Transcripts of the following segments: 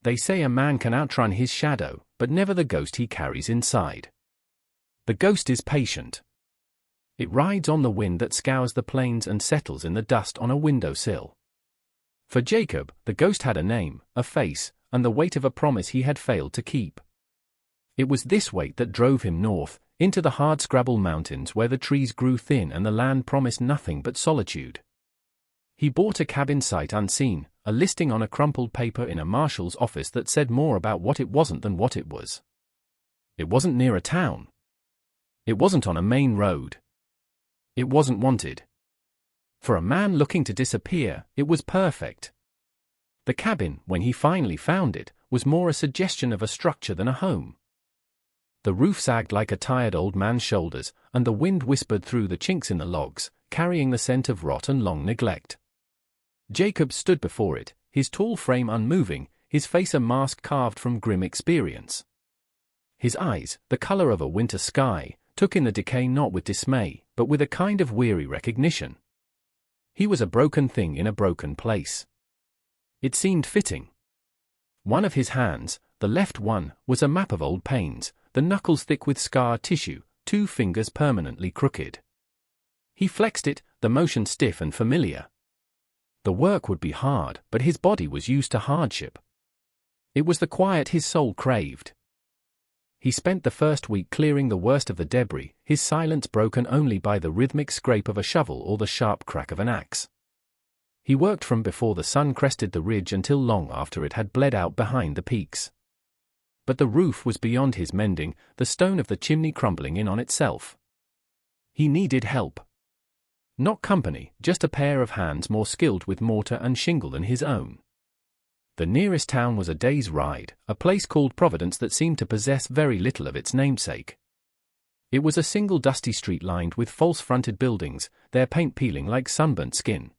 They say a man can outrun his shadow, but never the ghost he carries inside. The ghost is patient. It rides on the wind that scours the plains and settles in the dust on a windowsill. For Jacob, the ghost had a name, a face, and the weight of a promise he had failed to keep. It was this weight that drove him north, into the hardscrabble mountains where the trees grew thin and the land promised nothing but solitude. He bought a cabin sight unseen, a listing on a crumpled paper in a marshal's office that said more about what it wasn't than what it was. It wasn't near a town. It wasn't on a main road. It wasn't wanted. For a man looking to disappear, it was perfect. The cabin, when he finally found it, was more a suggestion of a structure than a home. The roof sagged like a tired old man's shoulders, and the wind whispered through the chinks in the logs, carrying the scent of rot and long neglect. Jacob stood before it, his tall frame unmoving, his face a mask carved from grim experience. His eyes, the color of a winter sky, took in the decay not with dismay, but with a kind of weary recognition. He was a broken thing in a broken place. It seemed fitting. One of his hands, the left one, was a map of old pains, the knuckles thick with scar tissue, 2 fingers permanently crooked. He flexed it, the motion stiff and familiar. The work would be hard, but his body was used to hardship. It was the quiet his soul craved. He spent the first week clearing the worst of the debris, his silence broken only by the rhythmic scrape of a shovel or the sharp crack of an axe. He worked from before the sun crested the ridge until long after it had bled out behind the peaks. But the roof was beyond his mending, the stone of the chimney crumbling in on itself. He needed help. Not company, just a pair of hands more skilled with mortar and shingle than his own. The nearest town was a day's ride, a place called Providence that seemed to possess very little of its namesake. It was a single dusty street lined with false-fronted buildings, their paint peeling like sunburnt skin.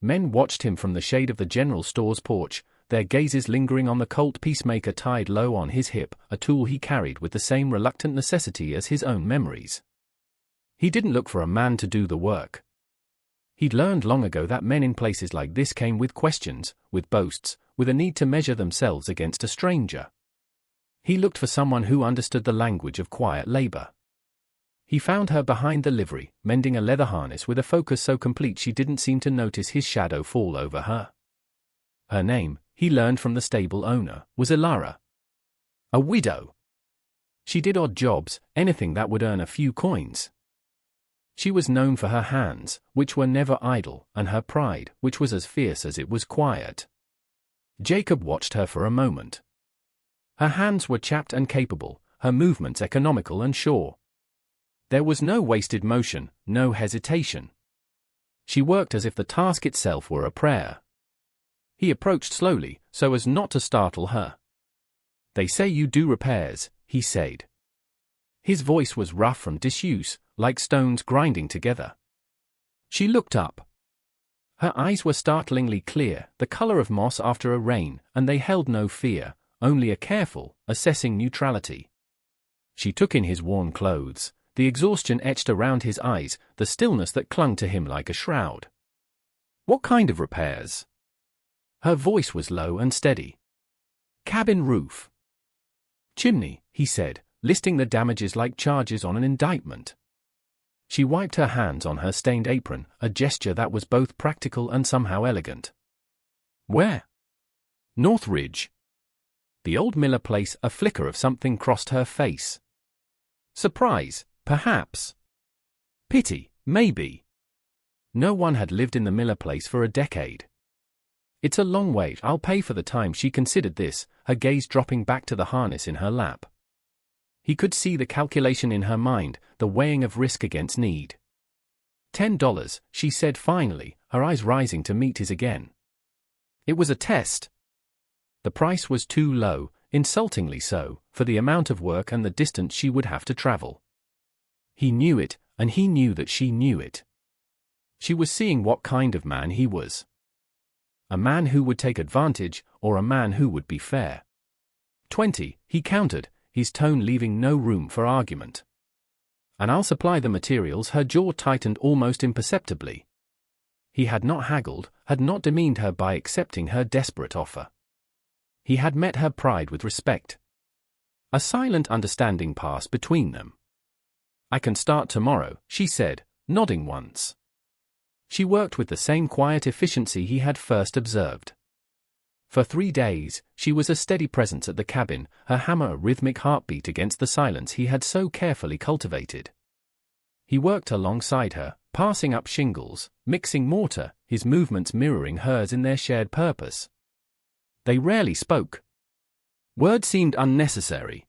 Men watched him from the shade of the general store's porch, their gazes lingering on the Colt peacemaker tied low on his hip, a tool he carried with the same reluctant necessity as his own memories. He didn't look for a man to do the work. He'd learned long ago that men in places like this came with questions, with boasts, with a need to measure themselves against a stranger. He looked for someone who understood the language of quiet labor. He found her behind the livery, mending a leather harness with a focus so complete she didn't seem to notice his shadow fall over her. Her name, he learned from the stable owner, was Ilara. A widow. She did odd jobs, anything that would earn a few coins. She was known for her hands, which were never idle, and her pride, which was as fierce as it was quiet. Jacob watched her for a moment. Her hands were chapped and capable, her movements economical and sure. There was no wasted motion, no hesitation. She worked as if the task itself were a prayer. He approached slowly, so as not to startle her. "They say you do repairs," he said. His voice was rough from disuse, like stones grinding together. She looked up. Her eyes were startlingly clear, the color of moss after a rain, and they held no fear, only a careful, assessing neutrality. She took in his worn clothes, the exhaustion etched around his eyes, the stillness that clung to him like a shroud. "What kind of repairs?" Her voice was low and steady. "Cabin roof." "Chimney," he said, listing the damages like charges on an indictment. She wiped her hands on her stained apron, a gesture that was both practical and somehow elegant. "Where?" "North Ridge." The old Miller place, a flicker of something crossed her face. Surprise, perhaps. Pity, maybe. No one had lived in the Miller place for a decade. "It's a long way, I'll pay for the time." She considered this, her gaze dropping back to the harness in her lap. He could see the calculation in her mind, the weighing of risk against need. $10, she said finally, her eyes rising to meet his again. It was a test. The price was too low, insultingly so, for the amount of work and the distance she would have to travel. He knew it, and he knew that she knew it. She was seeing what kind of man he was. A man who would take advantage, or a man who would be fair. 20, he countered, his tone leaving no room for argument. "And I'll supply the materials." Her jaw tightened almost imperceptibly. He had not haggled, had not demeaned her by accepting her desperate offer. He had met her pride with respect. A silent understanding passed between them. "I can start tomorrow," she said, nodding once. She worked with the same quiet efficiency he had first observed. For 3 days, she was a steady presence at the cabin, her hammer a rhythmic heartbeat against the silence he had so carefully cultivated. He worked alongside her, passing up shingles, mixing mortar, his movements mirroring hers in their shared purpose. They rarely spoke. Words seemed unnecessary.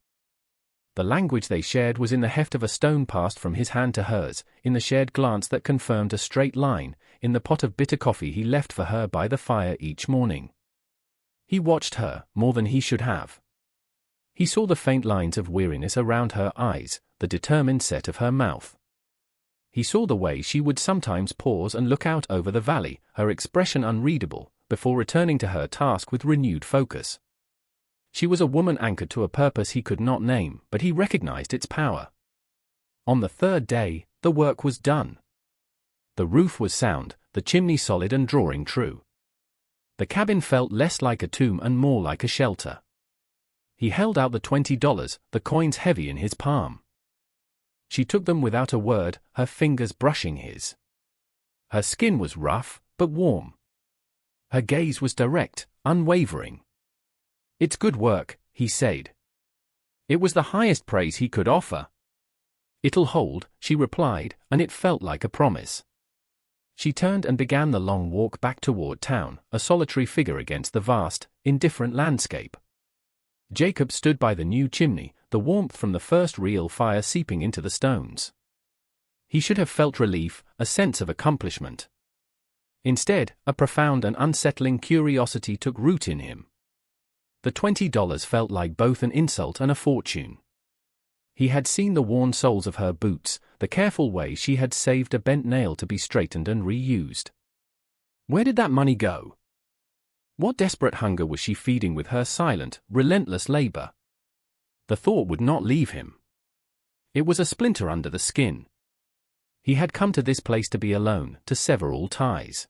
The language they shared was in the heft of a stone passed from his hand to hers, in the shared glance that confirmed a straight line, in the pot of bitter coffee he left for her by the fire each morning. He watched her, more than he should have. He saw the faint lines of weariness around her eyes, the determined set of her mouth. He saw the way she would sometimes pause and look out over the valley, her expression unreadable, before returning to her task with renewed focus. She was a woman anchored to a purpose he could not name, but he recognized its power. On the 3rd day, the work was done. The roof was sound, the chimney solid and drawing true. The cabin felt less like a tomb and more like a shelter. He held out the $20, the coins heavy in his palm. She took them without a word, her fingers brushing his. Her skin was rough, but warm. Her gaze was direct, unwavering. "It's good work," he said. It was the highest praise he could offer. "It'll hold," she replied, and it felt like a promise. She turned and began the long walk back toward town, a solitary figure against the vast, indifferent landscape. Jacob stood by the new chimney, the warmth from the first real fire seeping into the stones. He should have felt relief, a sense of accomplishment. Instead, a profound and unsettling curiosity took root in him. The $20 felt like both an insult and a fortune. He had seen the worn soles of her boots, the careful way she had saved a bent nail to be straightened and reused. Where did that money go? What desperate hunger was she feeding with her silent, relentless labor? The thought would not leave him. It was a splinter under the skin. He had come to this place to be alone, to sever all ties.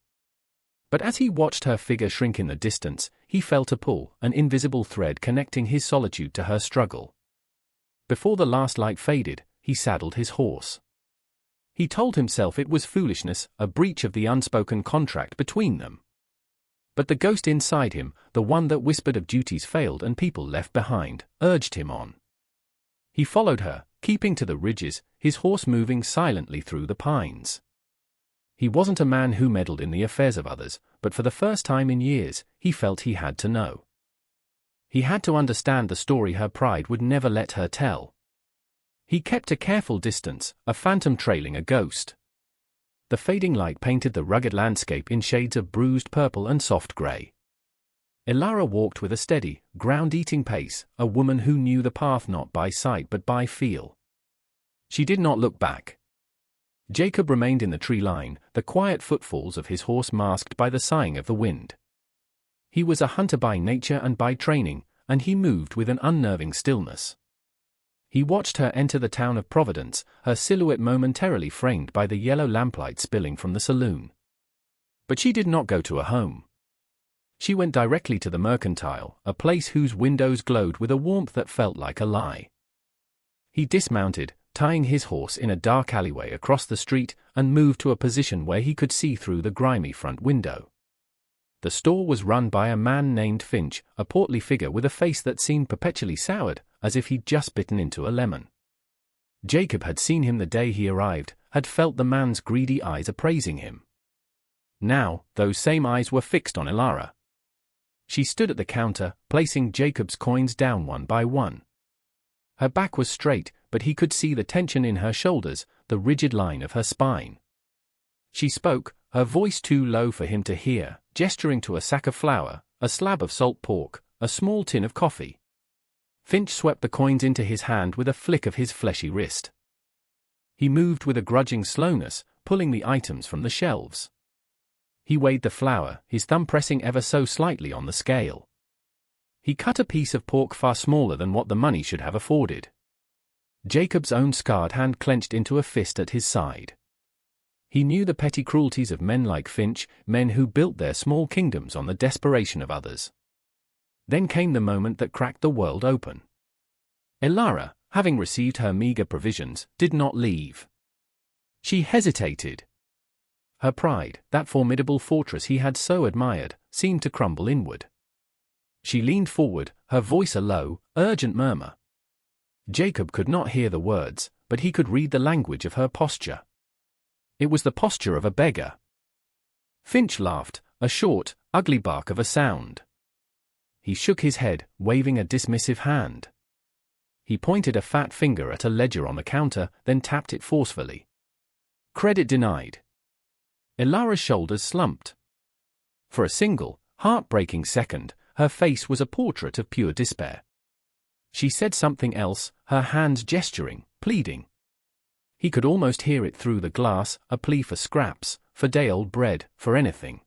But as he watched her figure shrink in the distance, he felt a pull, an invisible thread connecting his solitude to her struggle. Before the last light faded, he saddled his horse. He told himself it was foolishness, a breach of the unspoken contract between them. But the ghost inside him, the one that whispered of duties failed and people left behind, urged him on. He followed her, keeping to the ridges, his horse moving silently through the pines. He wasn't a man who meddled in the affairs of others, but for the first time in years, he felt he had to know. He had to understand the story her pride would never let her tell. He kept a careful distance, a phantom trailing a ghost. The fading light painted the rugged landscape in shades of bruised purple and soft gray. Elara walked with a steady, ground-eating pace, a woman who knew the path not by sight but by feel. She did not look back. Jacob remained in the tree line, the quiet footfalls of his horse masked by the sighing of the wind. He was a hunter by nature and by training, and he moved with an unnerving stillness. He watched her enter the town of Providence, her silhouette momentarily framed by the yellow lamplight spilling from the saloon. But she did not go to a home. She went directly to the Mercantile, a place whose windows glowed with a warmth that felt like a lie. He dismounted, tying his horse in a dark alleyway across the street, and moved to a position where he could see through the grimy front window. The store was run by a man named Finch, a portly figure with a face that seemed perpetually soured, as if he'd just bitten into a lemon. Jacob had seen him the day he arrived, had felt the man's greedy eyes appraising him. Now, those same eyes were fixed on Elara. She stood at the counter, placing Jacob's coins down one by one. Her back was straight, but he could see the tension in her shoulders, the rigid line of her spine. She spoke, her voice too low for him to hear, gesturing to a sack of flour, a slab of salt pork, a small tin of coffee. Finch swept the coins into his hand with a flick of his fleshy wrist. He moved with a grudging slowness, pulling the items from the shelves. He weighed the flour, his thumb pressing ever so slightly on the scale. He cut a piece of pork far smaller than what the money should have afforded. Jacob's own scarred hand clenched into a fist at his side. He knew the petty cruelties of men like Finch, men who built their small kingdoms on the desperation of others. Then came the moment that cracked the world open. Elara, having received her meager provisions, did not leave. She hesitated. Her pride, that formidable fortress he had so admired, seemed to crumble inward. She leaned forward, her voice a low, urgent murmur. Jacob could not hear the words, but he could read the language of her posture. It was the posture of a beggar. Finch laughed, a short, ugly bark of a sound. He shook his head, waving a dismissive hand. He pointed a fat finger at a ledger on the counter, then tapped it forcefully. Credit denied. Elara's shoulders slumped. For a single, heartbreaking second, her face was a portrait of pure despair. She said something else, her hands gesturing, pleading. He could almost hear it through the glass, a plea for scraps, for day-old bread, for anything.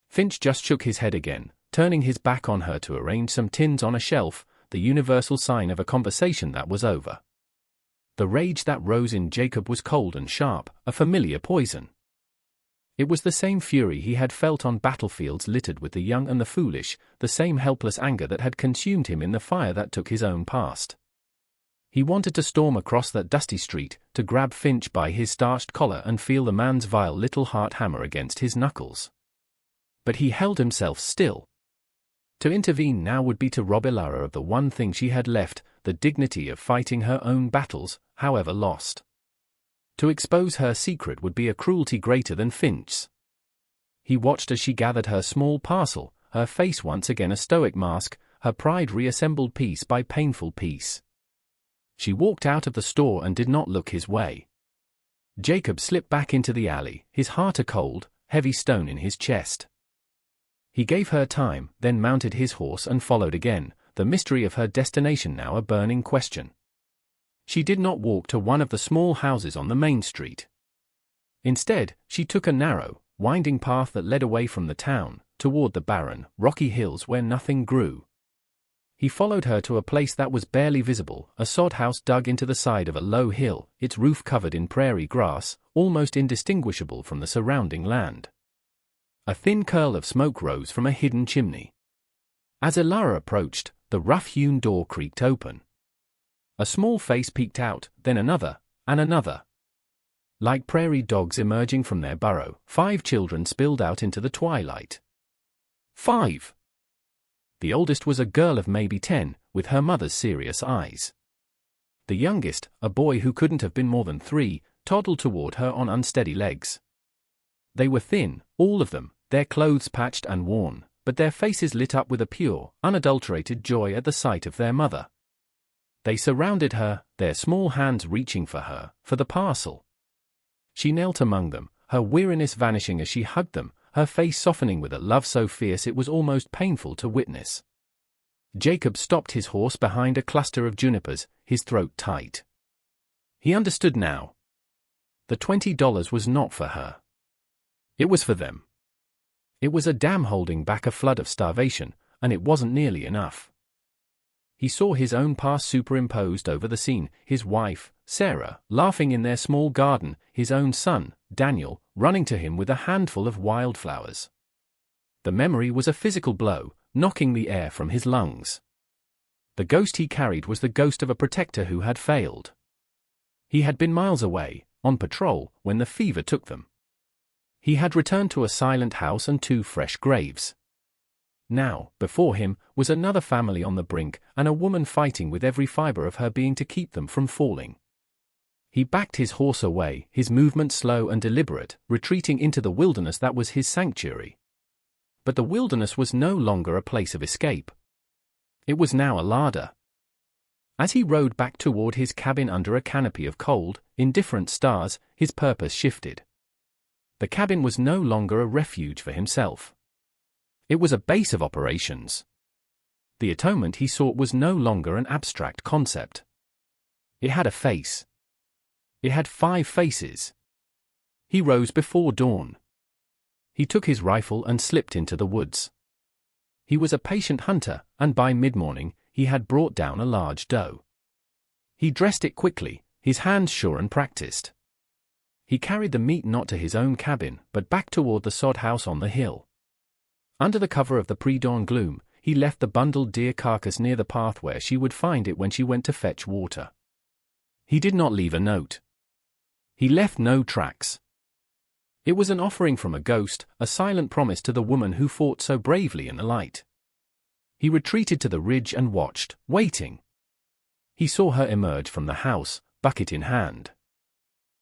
Finch just shook his head again, turning his back on her to arrange some tins on a shelf, the universal sign of a conversation that was over. The rage that rose in Jacob was cold and sharp, a familiar poison. It was the same fury he had felt on battlefields littered with the young and the foolish, the same helpless anger that had consumed him in the fire that took his own past. He wanted to storm across that dusty street, to grab Finch by his starched collar and feel the man's vile little heart hammer against his knuckles. But he held himself still. To intervene now would be to rob Elara of the one thing she had left, the dignity of fighting her own battles, however lost. To expose her secret would be a cruelty greater than Finch's. He watched as she gathered her small parcel, her face once again a stoic mask, her pride reassembled piece by painful piece. She walked out of the store and did not look his way. Jacob slipped back into the alley, his heart a cold, heavy stone in his chest. He gave her time, then mounted his horse and followed again, the mystery of her destination now a burning question. She did not walk to one of the small houses on the main street. Instead, she took a narrow, winding path that led away from the town, toward the barren, rocky hills where nothing grew. He followed her to a place that was barely visible, a sod house dug into the side of a low hill, its roof covered in prairie grass, almost indistinguishable from the surrounding land. A thin curl of smoke rose from a hidden chimney. As Elara approached, the rough-hewn door creaked open. A small face peeked out, then another, and another. Like prairie dogs emerging from their burrow, 5 children spilled out into the twilight. 5. The oldest was a girl of maybe 10, with her mother's serious eyes. The youngest, a boy who couldn't have been more than 3, toddled toward her on unsteady legs. They were thin, all of them, their clothes patched and worn, but their faces lit up with a pure, unadulterated joy at the sight of their mother. They surrounded her, their small hands reaching for her, for the parcel. She knelt among them, her weariness vanishing as she hugged them, her face softening with a love so fierce it was almost painful to witness. Jacob stopped his horse behind a cluster of junipers, his throat tight. He understood now. The $20 was not for her. It was for them. It was a dam holding back a flood of starvation, and it wasn't nearly enough. He saw his own past superimposed over the scene, his wife, Sarah, laughing in their small garden, his own son, Daniel, running to him with a handful of wildflowers. The memory was a physical blow, knocking the air from his lungs. The ghost he carried was the ghost of a protector who had failed. He had been miles away, on patrol, when the fever took them. He had returned to a silent house and 2 fresh graves. Now, before him, was another family on the brink, and a woman fighting with every fiber of her being to keep them from falling. He backed his horse away, his movement slow and deliberate, retreating into the wilderness that was his sanctuary. But the wilderness was no longer a place of escape. It was now a larder. As he rode back toward his cabin under a canopy of cold, indifferent stars, his purpose shifted. The cabin was no longer a refuge for himself. It was a base of operations. The atonement he sought was no longer an abstract concept. It had a face. It had 5 faces. He rose before dawn. He took his rifle and slipped into the woods. He was a patient hunter, and by mid-morning, he had brought down a large doe. He dressed it quickly, his hands sure and practiced. He carried the meat not to his own cabin, but back toward the sod house on the hill. Under the cover of the pre-dawn gloom, he left the bundled deer carcass near the path where she would find it when she went to fetch water. He did not leave a note. He left no tracks. It was an offering from a ghost, a silent promise to the woman who fought so bravely in the light. He retreated to the ridge and watched, waiting. He saw her emerge from the house, bucket in hand.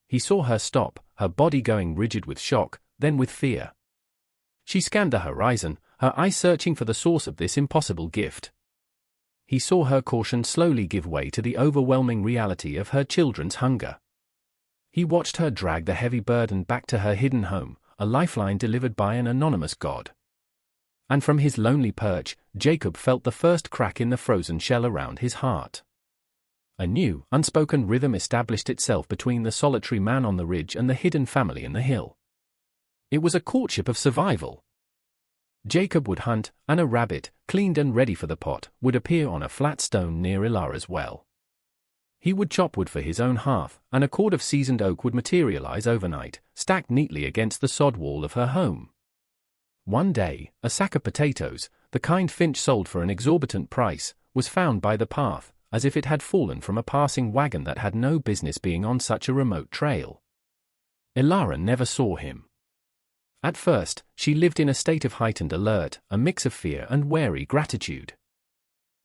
He saw her stop, her body going rigid with shock, then with fear. She scanned the horizon, her eyes searching for the source of this impossible gift. He saw her caution slowly give way to the overwhelming reality of her children's hunger. He watched her drag the heavy burden back to her hidden home, a lifeline delivered by an anonymous god. And from his lonely perch, Jacob felt the first crack in the frozen shell around his heart. A new, unspoken rhythm established itself between the solitary man on the ridge and the hidden family in the hill. It was a courtship of survival. Jacob would hunt, and a rabbit, cleaned and ready for the pot, would appear on a flat stone near Ilara's well. He would chop wood for his own hearth, and a cord of seasoned oak would materialize overnight, stacked neatly against the sod wall of her home. One day, a sack of potatoes, the kind Finch sold for an exorbitant price, was found by the path, as if it had fallen from a passing wagon that had no business being on such a remote trail. Ilara never saw him. At first, she lived in a state of heightened alert, a mix of fear and wary gratitude.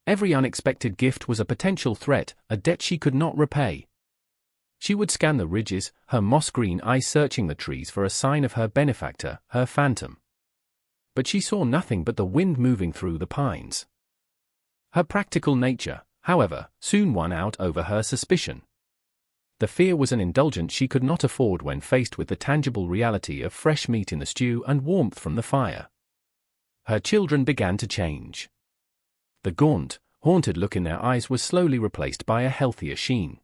Every unexpected gift was a potential threat, a debt she could not repay. She would scan the ridges, her moss-green eyes searching the trees for a sign of her benefactor, her phantom. But she saw nothing but the wind moving through the pines. Her practical nature, however, soon won out over her suspicion. The fear was an indulgence she could not afford when faced with the tangible reality of fresh meat in the stew and warmth from the fire. Her children began to change. The gaunt, haunted look in their eyes was slowly replaced by a healthier sheen.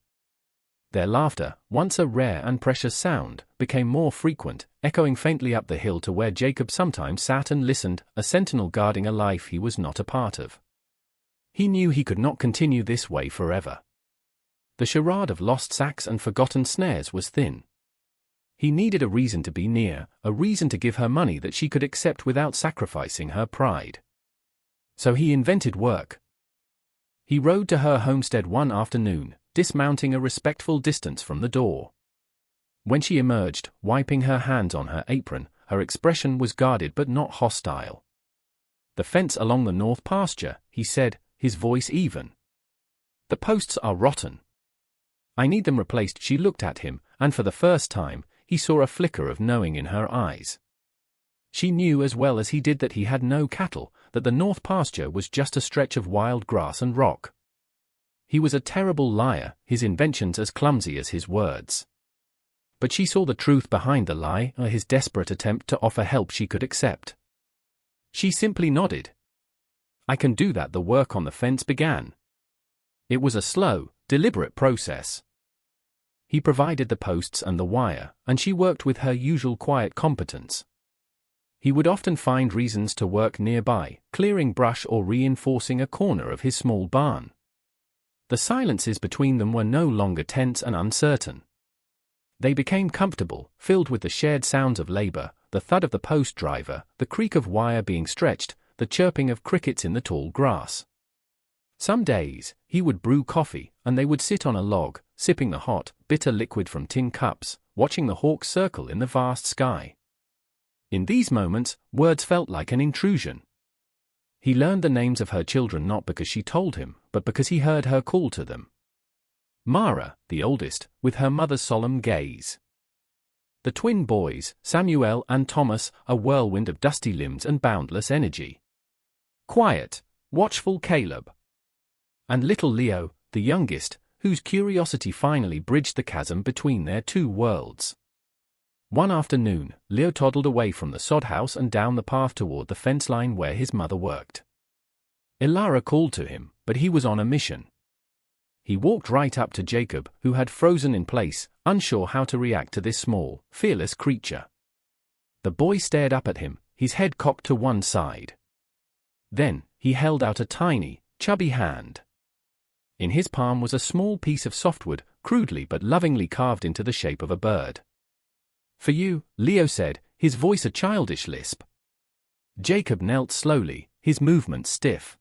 Their laughter, once a rare and precious sound, became more frequent, echoing faintly up the hill to where Jacob sometimes sat and listened, a sentinel guarding a life he was not a part of. He knew he could not continue this way forever. The charade of lost sacks and forgotten snares was thin. He needed a reason to be near, a reason to give her money that she could accept without sacrificing her pride. So he invented work. He rode to her homestead one afternoon, dismounting a respectful distance from the door. When she emerged, wiping her hands on her apron, her expression was guarded but not hostile. "The fence along the north pasture," he said, his voice even. "The posts are rotten. I need them replaced." She looked at him, and for the first time, he saw a flicker of knowing in her eyes. She knew as well as he did that he had no cattle, that the north pasture was just a stretch of wild grass and rock. He was a terrible liar, his inventions as clumsy as his words. But she saw the truth behind the lie, his desperate attempt to offer help she could accept. She simply nodded. "I can do that." The work on the fence began. It was a slow, deliberate process. He provided the posts and the wire, and she worked with her usual quiet competence. He would often find reasons to work nearby, clearing brush or reinforcing a corner of his small barn. The silences between them were no longer tense and uncertain. They became comfortable, filled with the shared sounds of labor, the thud of the post driver, the creak of wire being stretched, the chirping of crickets in the tall grass. Some days, he would brew coffee, and they would sit on a log, sipping the hot, bitter liquid from tin cups, watching the hawks circle in the vast sky. In these moments, words felt like an intrusion. He learned the names of her children not because she told him, but because he heard her call to them. Mara, the oldest, with her mother's solemn gaze. The twin boys, Samuel and Thomas, a whirlwind of dusty limbs and boundless energy. Quiet, watchful Caleb. And little Leo, the youngest, whose curiosity finally bridged the chasm between their two worlds. One afternoon, Leo toddled away from the sod house and down the path toward the fence line where his mother worked. Ilara called to him, but he was on a mission. He walked right up to Jacob, who had frozen in place, unsure how to react to this small, fearless creature. The boy stared up at him, his head cocked to one side. Then, he held out a tiny, chubby hand. In his palm was a small piece of softwood, crudely but lovingly carved into the shape of a bird. "For you," Leo said, his voice a childish lisp. Jacob knelt slowly, his movements stiff.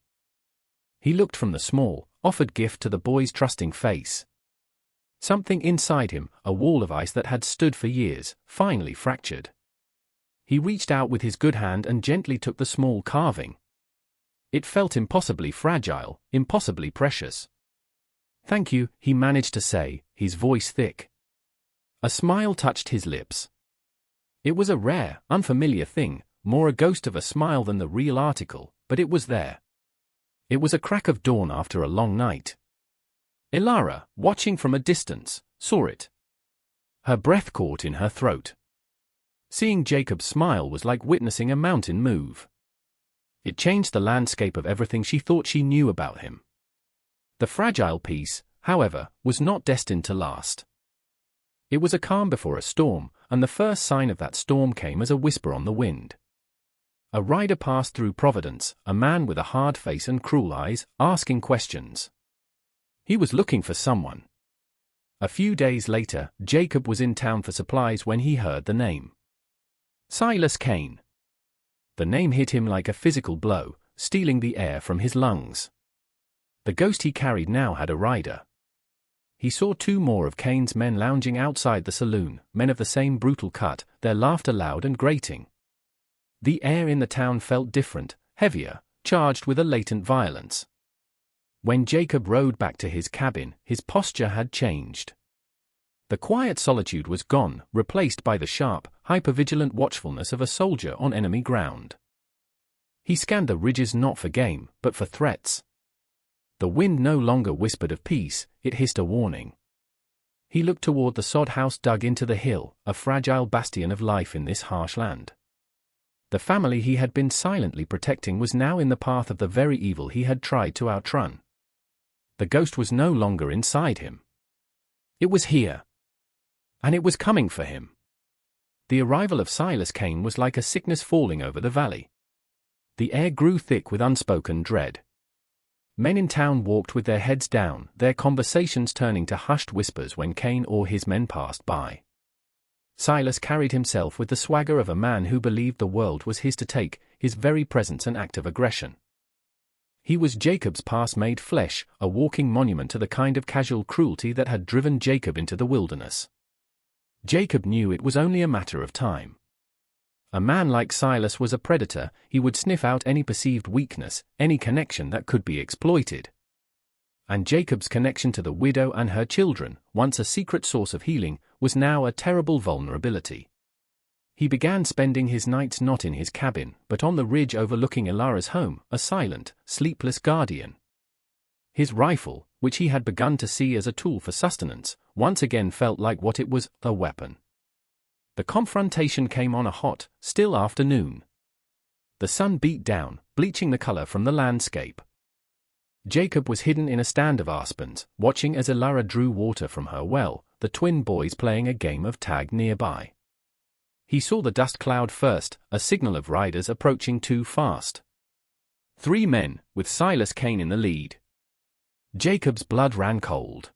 He looked from the small, offered gift to the boy's trusting face. Something inside him, a wall of ice that had stood for years, finally fractured. He reached out with his good hand and gently took the small carving. It felt impossibly fragile, impossibly precious. "Thank you," he managed to say, his voice thick. A smile touched his lips. It was a rare, unfamiliar thing, more a ghost of a smile than the real article, but it was there. It was a crack of dawn after a long night. Ilara, watching from a distance, saw it. Her breath caught in her throat. Seeing Jacob's smile was like witnessing a mountain move. It changed the landscape of everything she thought she knew about him. The fragile peace, however, was not destined to last. It was a calm before a storm, and the first sign of that storm came as a whisper on the wind. A rider passed through Providence, a man with a hard face and cruel eyes, asking questions. He was looking for someone. A few days later, Jacob was in town for supplies when he heard the name. Silas Kane. The name hit him like a physical blow, stealing the air from his lungs. The ghost he carried now had a rider. He saw two more of Kane's men lounging outside the saloon, men of the same brutal cut, their laughter loud and grating. The air in the town felt different, heavier, charged with a latent violence. When Jacob rode back to his cabin, his posture had changed. The quiet solitude was gone, replaced by the sharp, hypervigilant watchfulness of a soldier on enemy ground. He scanned the ridges not for game, but for threats. The wind no longer whispered of peace, it hissed a warning. He looked toward the sod house dug into the hill, a fragile bastion of life in this harsh land. The family he had been silently protecting was now in the path of the very evil he had tried to outrun. The ghost was no longer inside him. It was here. And it was coming for him. The arrival of Silas Kane was like a sickness falling over the valley. The air grew thick with unspoken dread. Men in town walked with their heads down, their conversations turning to hushed whispers when Kane or his men passed by. Silas carried himself with the swagger of a man who believed the world was his to take, his very presence an act of aggression. He was Jacob's past made flesh, a walking monument to the kind of casual cruelty that had driven Jacob into the wilderness. Jacob knew it was only a matter of time. A man like Silas was a predator, he would sniff out any perceived weakness, any connection that could be exploited. And Jacob's connection to the widow and her children, once a secret source of healing, was now a terrible vulnerability. He began spending his nights not in his cabin, but on the ridge overlooking Ilara's home, a silent, sleepless guardian. His rifle, which he had begun to see as a tool for sustenance, once again felt like what it was, a weapon. The confrontation came on a hot, still afternoon. The sun beat down, bleaching the color from the landscape. Jacob was hidden in a stand of aspens, watching as Ilara drew water from her well, the twin boys playing a game of tag nearby. He saw the dust cloud first, a signal of riders approaching too fast. 3 men, with Silas Kane in the lead. Jacob's blood ran cold.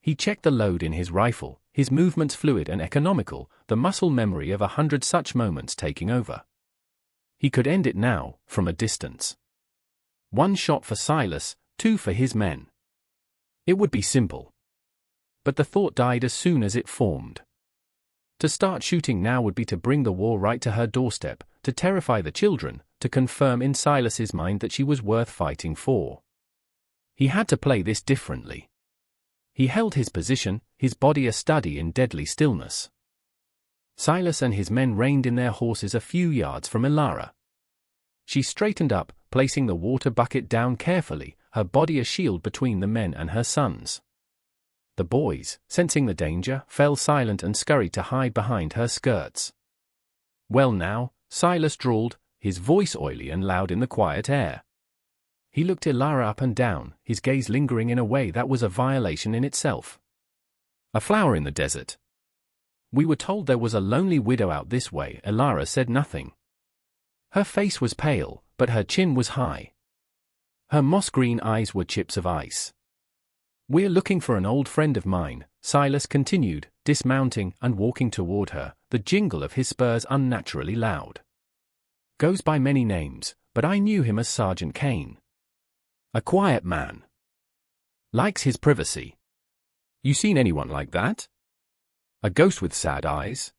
He checked the load in his rifle, his movements fluid and economical, the muscle memory of 100 such moments taking over. He could end it now, from a distance. 1 shot for Silas, 2 for his men. It would be simple. But the thought died as soon as it formed. To start shooting now would be to bring the war right to her doorstep, to terrify the children, to confirm in Silas's mind that she was worth fighting for. He had to play this differently. He held his position, his body a study in deadly stillness. Silas and his men reined in their horses a few yards from Ilara. She straightened up, placing the water bucket down carefully, her body a shield between the men and her sons. The boys, sensing the danger, fell silent and scurried to hide behind her skirts. "Well now," Silas drawled, his voice oily and loud in the quiet air. He looked Ilara up and down, his gaze lingering in a way that was a violation in itself. "A flower in the desert. We were told there was a lonely widow out this way." Ilara said nothing. Her face was pale, but her chin was high. Her moss-green eyes were chips of ice. "We're looking for an old friend of mine," Silas continued, dismounting and walking toward her, the jingle of his spurs unnaturally loud. "Goes by many names, but I knew him as Sergeant Kane. A quiet man. Likes his privacy. You seen anyone like that? A ghost with sad eyes?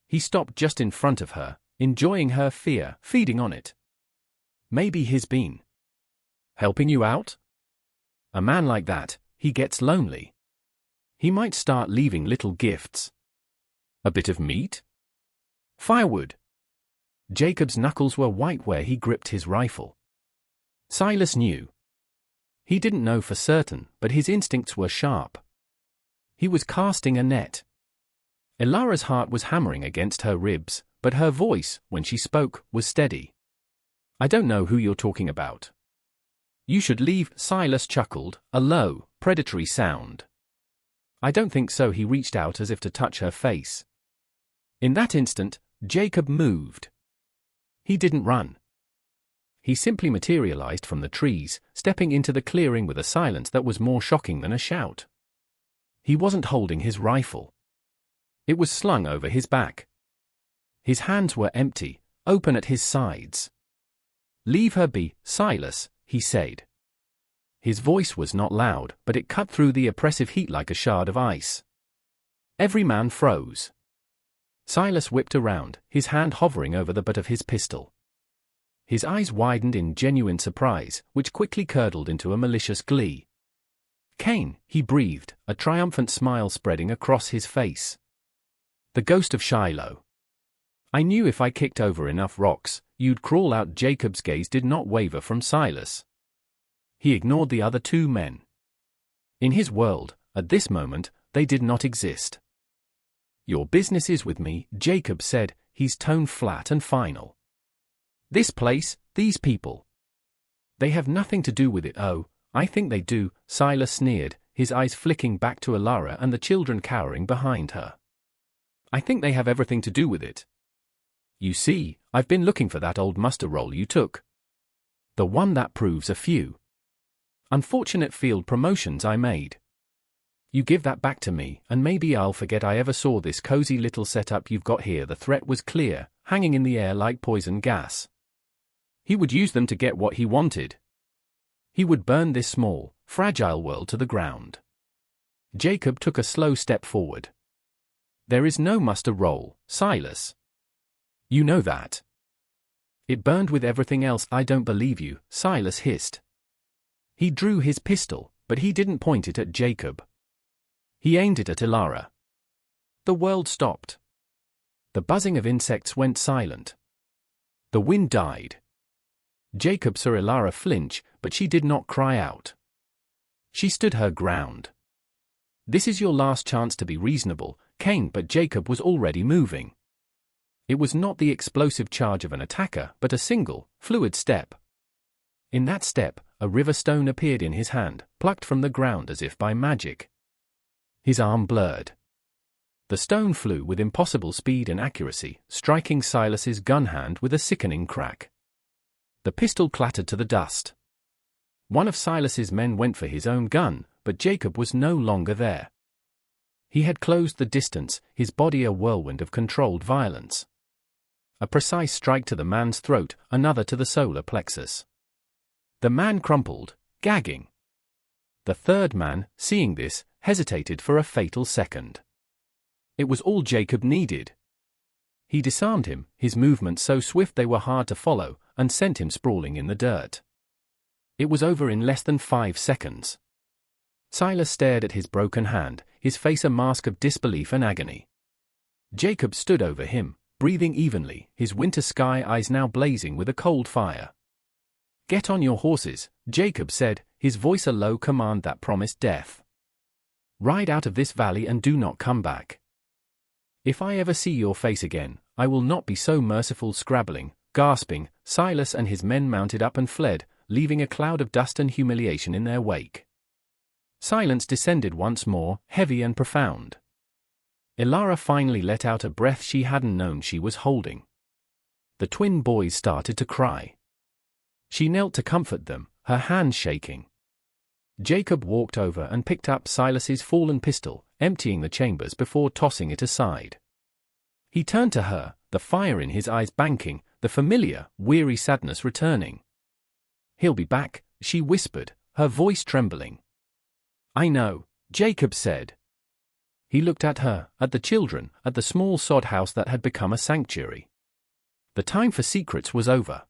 He stopped just in front of her, enjoying her fear, feeding on it. Maybe he's been helping you out? A man like that, he gets lonely. He might start leaving little gifts. A bit of meat? Firewood. Jacob's knuckles were white where he gripped his rifle. Silas knew. He didn't know for certain, but his instincts were sharp. He was casting a net. Ilara's heart was hammering against her ribs, but her voice, when she spoke, was steady. I don't know who you're talking about. You should leave, Silas chuckled, a low, predatory sound. I don't think so. He reached out as if to touch her face. In that instant, Jacob moved. He didn't run. He simply materialized from the trees, stepping into the clearing with a silence that was more shocking than a shout. He wasn't holding his rifle. It was slung over his back. His hands were empty, open at his sides. Leave her be, Silas, he said. His voice was not loud, but it cut through the oppressive heat like a shard of ice. Every man froze. Silas whipped around, his hand hovering over the butt of his pistol. His eyes widened in genuine surprise, which quickly curdled into a malicious glee. Kane, he breathed, a triumphant smile spreading across his face. The ghost of Shiloh. I knew if I kicked over enough rocks, you'd crawl out. Jacob's gaze did not waver from Silas. He ignored the other two men. In his world, at this moment, they did not exist. Your business is with me, Jacob said, his tone flat and final. This place, these people. They have nothing to do with it. Oh, I think they do, Silas sneered, his eyes flicking back to Ilara and the children cowering behind her. I think they have everything to do with it. You see, I've been looking for that old muster roll you took. The one that proves a few unfortunate field promotions I made. You give that back to me, and maybe I'll forget I ever saw this cozy little setup you've got here. The threat was clear, hanging in the air like poison gas. He would use them to get what he wanted. He would burn this small, fragile world to the ground. Jacob took a slow step forward. There is no muster roll, Silas. You know that. It burned with everything else. I don't believe you, Silas hissed. He drew his pistol, but he didn't point it at Jacob. He aimed it at Ilara. The world stopped. The buzzing of insects went silent. The wind died. Jacob saw Ilara flinch, but she did not cry out. She stood her ground. This is your last chance to be reasonable, Kane, but Jacob was already moving. It was not the explosive charge of an attacker, but a single, fluid step. In that step, a river stone appeared in his hand, plucked from the ground as if by magic. His arm blurred. The stone flew with impossible speed and accuracy, striking Silas's gun hand with a sickening crack. The pistol clattered to the dust. One of Silas's men went for his own gun, but Jacob was no longer there. He had closed the distance, his body a whirlwind of controlled violence. A precise strike to the man's throat, another to the solar plexus. The man crumpled, gagging. The third man, seeing this, hesitated for a fatal second. It was all Jacob needed. He disarmed him, his movements so swift they were hard to follow, and sent him sprawling in the dirt. It was over in less than 5 seconds. Silas stared at his broken hand, his face a mask of disbelief and agony. Jacob stood over him, breathing evenly, his winter sky eyes now blazing with a cold fire. Get on your horses, Jacob said, his voice a low command that promised death. Ride out of this valley and do not come back. If I ever see your face again, I will not be so merciful. Scrabbling, gasping, Silas and his men mounted up and fled, leaving a cloud of dust and humiliation in their wake. Silence descended once more, heavy and profound. Ilara finally let out a breath she hadn't known she was holding. The twin boys started to cry. She knelt to comfort them, her hands shaking. Jacob walked over and picked up Silas's fallen pistol, emptying the chambers before tossing it aside. He turned to her, the fire in his eyes banking, the familiar, weary sadness returning. "He'll be back," she whispered, her voice trembling. "I know," Jacob said. He looked at her, at the children, at the small sod house that had become a sanctuary. The time for secrets was over.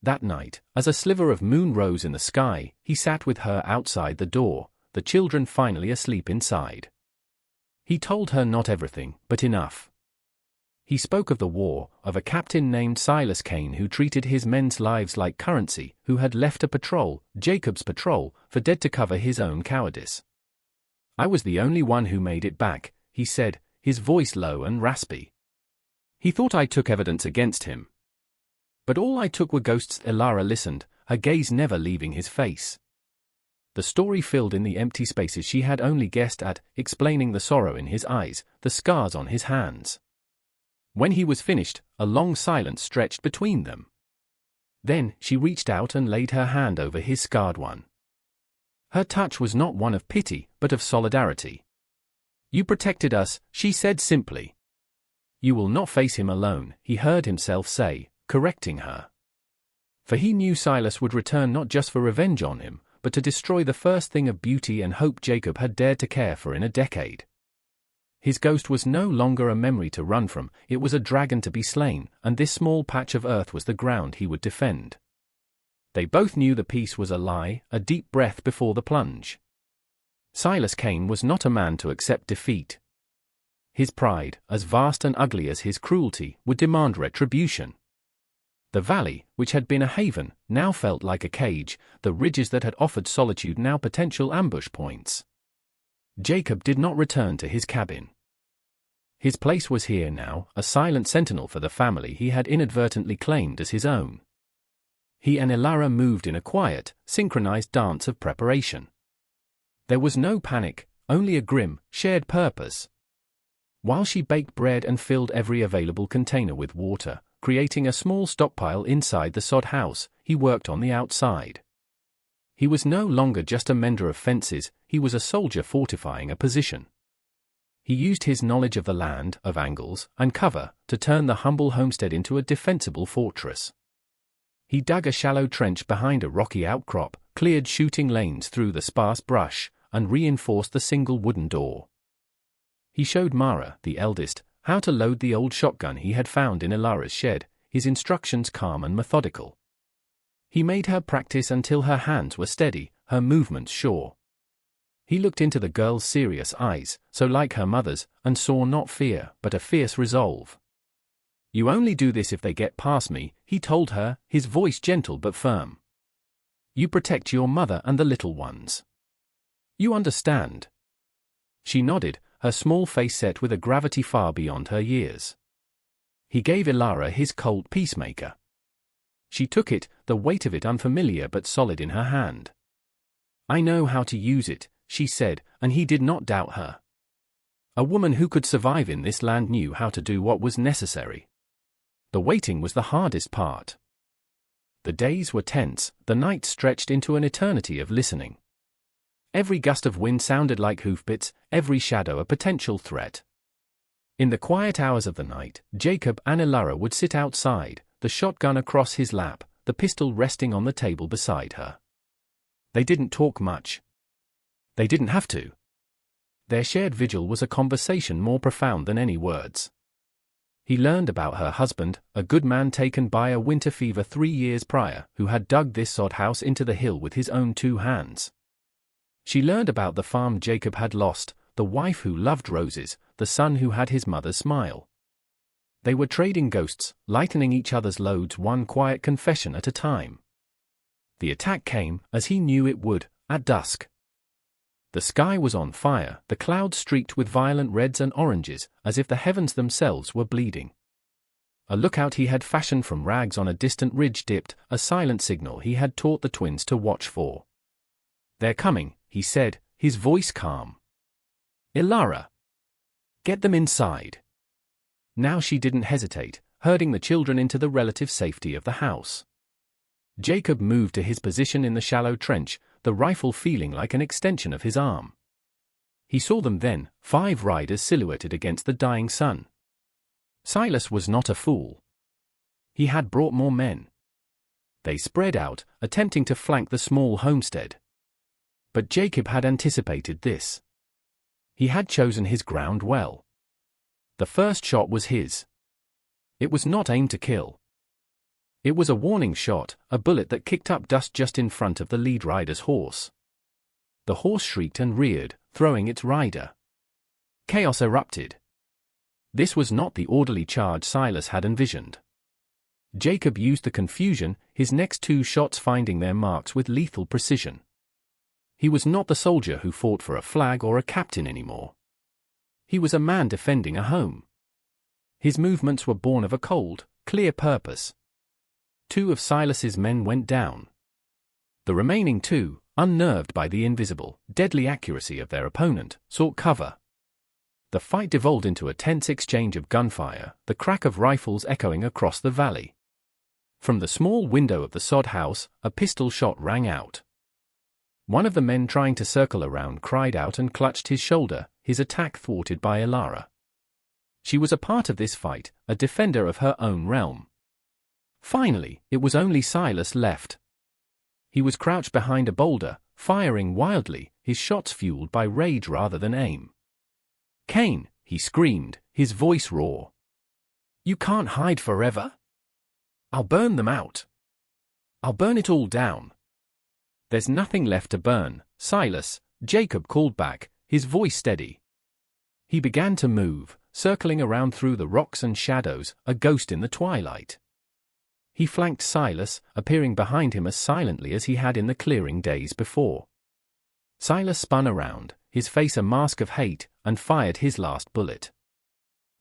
That night, as a sliver of moon rose in the sky, he sat with her outside the door, the children finally asleep inside. He told her not everything, but enough. He spoke of the war, of a captain named Silas Kane who treated his men's lives like currency, who had left a patrol, Jacob's patrol, for dead to cover his own cowardice. "I was the only one who made it back," he said, his voice low and raspy. He thought I took evidence against him. But all I took were ghosts. Elara listened, her gaze never leaving his face. The story filled in the empty spaces she had only guessed at, explaining the sorrow in his eyes, the scars on his hands. When he was finished, a long silence stretched between them. Then, she reached out and laid her hand over his scarred one. Her touch was not one of pity, but of solidarity. "You protected us," she said simply. "You will not face him alone," he heard himself say, correcting her. For he knew Silas would return not just for revenge on him, but to destroy the first thing of beauty and hope Jacob had dared to care for in a decade. His ghost was no longer a memory to run from, it was a dragon to be slain, and this small patch of earth was the ground he would defend. They both knew the peace was a lie, a deep breath before the plunge. Silas Kane was not a man to accept defeat. His pride, as vast and ugly as his cruelty, would demand retribution. The valley, which had been a haven, now felt like a cage, the ridges that had offered solitude now potential ambush points. Jacob did not return to his cabin. His place was here now, a silent sentinel for the family he had inadvertently claimed as his own. He and Elara moved in a quiet, synchronized dance of preparation. There was no panic, only a grim, shared purpose. While she baked bread and filled every available container with water, creating a small stockpile inside the sod house, he worked on the outside. He was no longer just a mender of fences, he was a soldier fortifying a position. He used his knowledge of the land, of angles, and cover, to turn the humble homestead into a defensible fortress. He dug a shallow trench behind a rocky outcrop, cleared shooting lanes through the sparse brush, and reinforced the single wooden door. He showed Mara, the eldest, how to load the old shotgun he had found in Elara's shed, his instructions calm and methodical. He made her practice until her hands were steady, her movements sure. He looked into the girl's serious eyes, so like her mother's, and saw not fear, but a fierce resolve. "You only do this if they get past me," he told her, his voice gentle but firm. "You protect your mother and the little ones. You understand?" She nodded, her small face set with a gravity far beyond her years. He gave Elara his Colt Peacemaker. She took it, the weight of it unfamiliar but solid in her hand. "I know how to use it," she said, and he did not doubt her. A woman who could survive in this land knew how to do what was necessary. The waiting was the hardest part. The days were tense, the nights stretched into an eternity of listening. Every gust of wind sounded like hoofbeats, every shadow a potential threat. In the quiet hours of the night, Jacob and Elara would sit outside, the shotgun across his lap, the pistol resting on the table beside her. They didn't talk much. They didn't have to. Their shared vigil was a conversation more profound than any words. He learned about her husband, a good man taken by a winter fever 3 years prior, who had dug this sod house into the hill with his own 2 hands. She learned about the farm Jacob had lost, the wife who loved roses, the son who had his mother's smile. They were trading ghosts, lightening each other's loads one quiet confession at a time. The attack came, as he knew it would, at dusk. The sky was on fire, the clouds streaked with violent reds and oranges, as if the heavens themselves were bleeding. A lookout he had fashioned from rags on a distant ridge dipped, a silent signal he had taught the twins to watch for. "They're coming," he said, his voice calm. "Elara, get them inside." Now she didn't hesitate, herding the children into the relative safety of the house. Jacob moved to his position in the shallow trench, the rifle feeling like an extension of his arm. He saw them then, 5 riders silhouetted against the dying sun. Silas was not a fool. He had brought more men. They spread out, attempting to flank the small homestead. But Jacob had anticipated this. He had chosen his ground well. The first shot was his. It was not aimed to kill. It was a warning shot, a bullet that kicked up dust just in front of the lead rider's horse. The horse shrieked and reared, throwing its rider. Chaos erupted. This was not the orderly charge Silas had envisioned. Jacob used the confusion, his next 2 shots finding their marks with lethal precision. He was not the soldier who fought for a flag or a captain anymore. He was a man defending a home. His movements were born of a cold, clear purpose. 2 of Silas's men went down. The remaining 2, unnerved by the invisible, deadly accuracy of their opponent, sought cover. The fight devolved into a tense exchange of gunfire, the crack of rifles echoing across the valley. From the small window of the sod house, a pistol shot rang out. One of the men trying to circle around cried out and clutched his shoulder, his attack thwarted by Elara. She was a part of this fight, a defender of her own realm. Finally, it was only Silas left. He was crouched behind a boulder, firing wildly, his shots fueled by rage rather than aim. "Cain," he screamed, his voice raw. "You can't hide forever. I'll burn them out. I'll burn it all down." "There's nothing left to burn, Silas," Jacob called back, his voice steady. He began to move, circling around through the rocks and shadows, a ghost in the twilight. He flanked Silas, appearing behind him as silently as he had in the clearing days before. Silas spun around, his face a mask of hate, and fired his last bullet.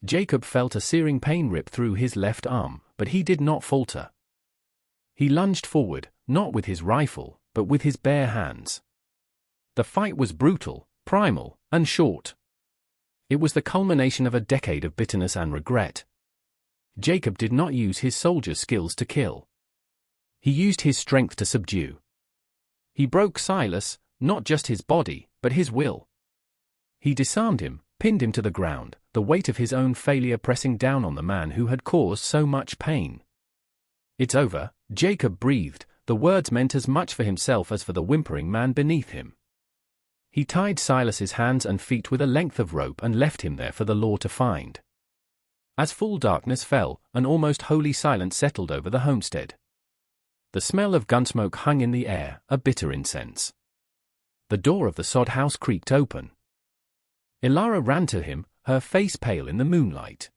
Jacob felt a searing pain rip through his left arm, but he did not falter. He lunged forward, not with his rifle, but with his bare hands. The fight was brutal, primal, and short. It was the culmination of a decade of bitterness and regret. Jacob did not use his soldier's skills to kill. He used his strength to subdue. He broke Silas, not just his body, but his will. He disarmed him, pinned him to the ground, the weight of his own failure pressing down on the man who had caused so much pain. "It's over," Jacob breathed, the words meant as much for himself as for the whimpering man beneath him. He tied Silas's hands and feet with a length of rope and left him there for the law to find. As full darkness fell, an almost holy silence settled over the homestead. The smell of gunsmoke hung in the air, a bitter incense. The door of the sod house creaked open. Elara ran to him, her face pale in the moonlight.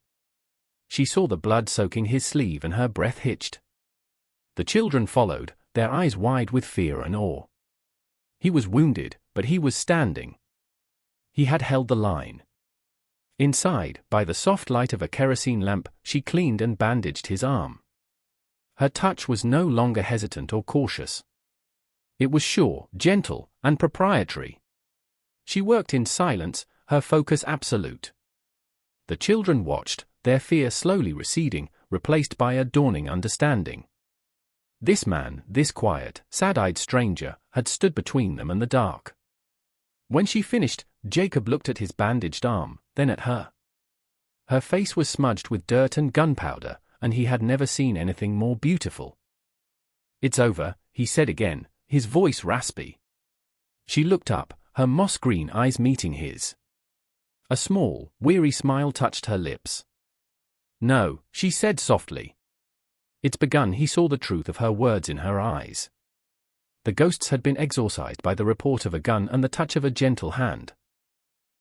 She saw the blood soaking his sleeve and her breath hitched. The children followed, their eyes wide with fear and awe. He was wounded, but he was standing. He had held the line. Inside, by the soft light of a kerosene lamp, she cleaned and bandaged his arm. Her touch was no longer hesitant or cautious. It was sure, gentle, and proprietary. She worked in silence, her focus absolute. The children watched, their fear slowly receding, replaced by a dawning understanding. This man, this quiet, sad-eyed stranger, had stood between them and the dark. When she finished, Jacob looked at his bandaged arm, then at her. Her face was smudged with dirt and gunpowder, and he had never seen anything more beautiful. "It's over," he said again, his voice raspy. She looked up, her moss-green eyes meeting his. A small, weary smile touched her lips. "No," she said softly. "It's begun." He saw the truth of her words in her eyes. The ghosts had been exorcised by the report of a gun and the touch of a gentle hand.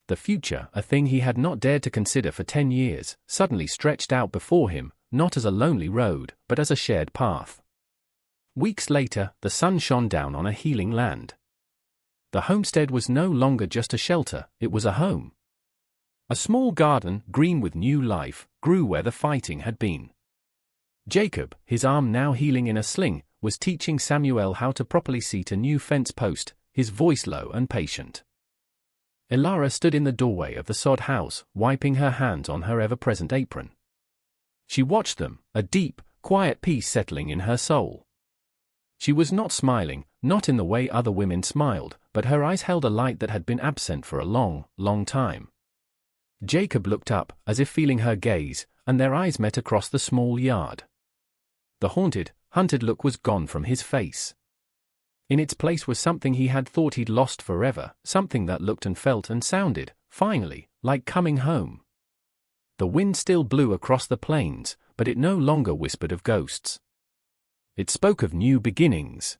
The future, a thing he had not dared to consider for 10 years, suddenly stretched out before him, not as a lonely road, but as a shared path. Weeks later, the sun shone down on a healing land. The homestead was no longer just a shelter, it was a home. A small garden, green with new life, grew where the fighting had been. Jacob, his arm now healing in a sling, was teaching Samuel how to properly seat a new fence post, his voice low and patient. Elara stood in the doorway of the sod house, wiping her hands on her ever-present apron. She watched them, a deep, quiet peace settling in her soul. She was not smiling, not in the way other women smiled, but her eyes held a light that had been absent for a long, long time. Jacob looked up, as if feeling her gaze, and their eyes met across the small yard. The haunted, hunted look was gone from his face. In its place was something he had thought he'd lost forever, something that looked and felt and sounded, finally, like coming home. The wind still blew across the plains, but it no longer whispered of ghosts. It spoke of new beginnings.